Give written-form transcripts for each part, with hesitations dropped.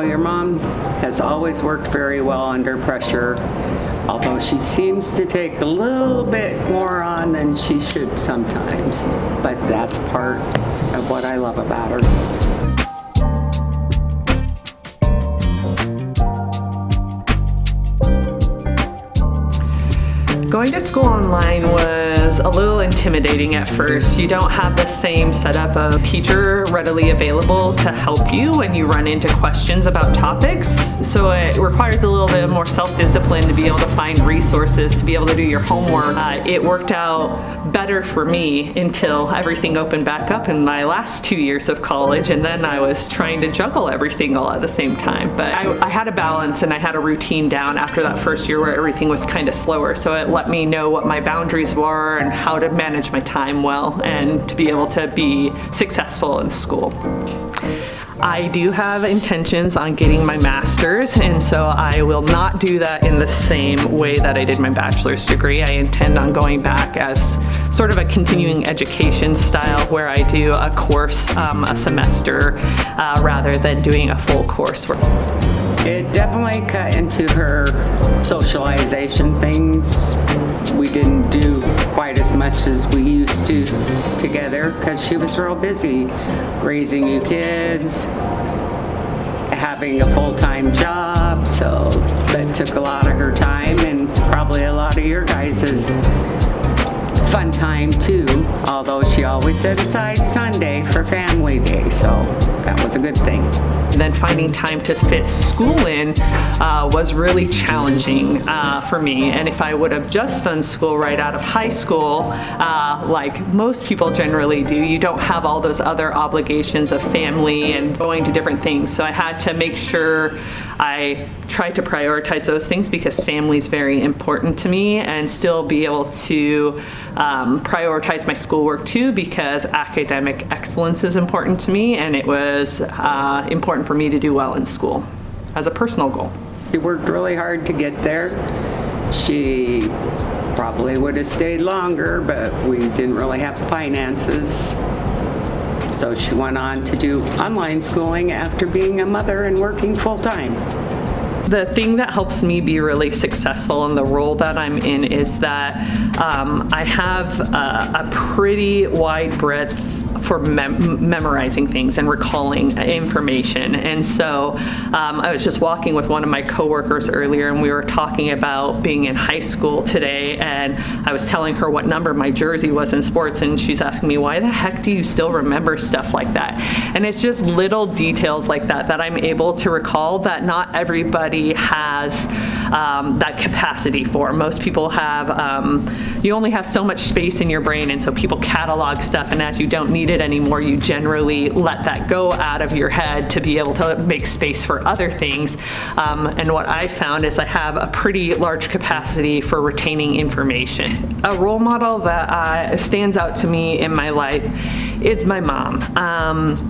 Your mom has always worked very well under pressure, although she seems to take a little bit more on than she should sometimes. But that's part of what I love about her. Going to school online was a little intimidating at first. You don't have the same setup of teacher readily available to help you when you run into questions about topics. So it requires a little bit more self-discipline to be able to find resources, to be able to do your homework. It worked out better for me until everything opened back up in my last 2 years of college, and then I was trying to juggle everything all at the same time. But I had a balance and I had a routine down after that first year where everything was kind of slower. So it let me know what my boundaries were and how to manage my time well and to be able to be successful in school. I do have intentions on getting my master's, and so I will not do that in the same way that I did my bachelor's degree. I intend on going back as sort of a continuing education style where I do a course a semester rather than doing a full coursework. It definitely cut into her socialization things. We didn't do quite as much as we used to together because she was real busy raising you kids, having a full-time job, so that took a lot of her time and probably a lot of your guys' fun time too, although she always set aside Sunday for family day, so that was a good thing. And then finding time to fit school in was really challenging for me. And if I would have just done school right out of high school, like most people generally do, you don't have all those other obligations of family and going to different things. So I had to make sure I tried to prioritize those things because family is very important to me, and still be able to prioritize my schoolwork too, because academic excellence is important to me, and it was important for me to do well in school as a personal goal. She worked really hard to get there. She probably would have stayed longer, but we didn't really have the finances. So she went on to do online schooling after being a mother and working full-time. The thing that helps me be really successful in the role that I'm in is that I have a pretty wide breadth for memorizing things and recalling information. And so I was just walking with one of my coworkers earlier, and we were talking about being in high school today, and I was telling her what number my jersey was in sports, and she's asking me, why the heck do you still remember stuff like that? And it's just little details like that that I'm able to recall that not everybody has that capacity for. Most people have, you only have so much space in your brain, and so people catalog stuff, and as you don't need it anymore, you generally let that go out of your head to be able to make space for other things. And what I found is I have a pretty large capacity for retaining information. A role model that stands out to me in my life is my mom.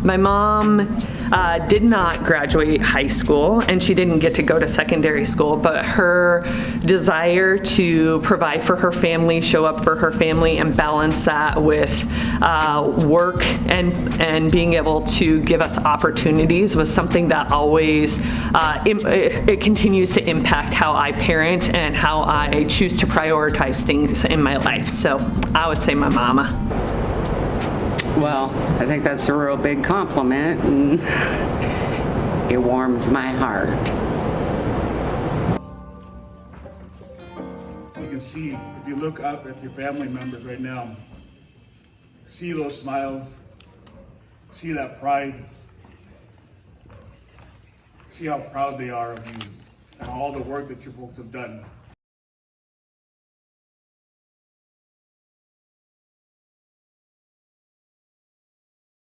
My mom did not graduate high school, and she didn't get to go to secondary school, but her desire to provide for her family, show up for her family, and balance that with work and being able to give us opportunities was something that always, it continues to impact how I parent and how I choose to prioritize things in my life. So I would say my mama. Well, I think that's a real big compliment, and it warms my heart. You can see, if you look up at your family members right now, see those smiles, see that pride, see how proud they are of you and all the work that you folks have done.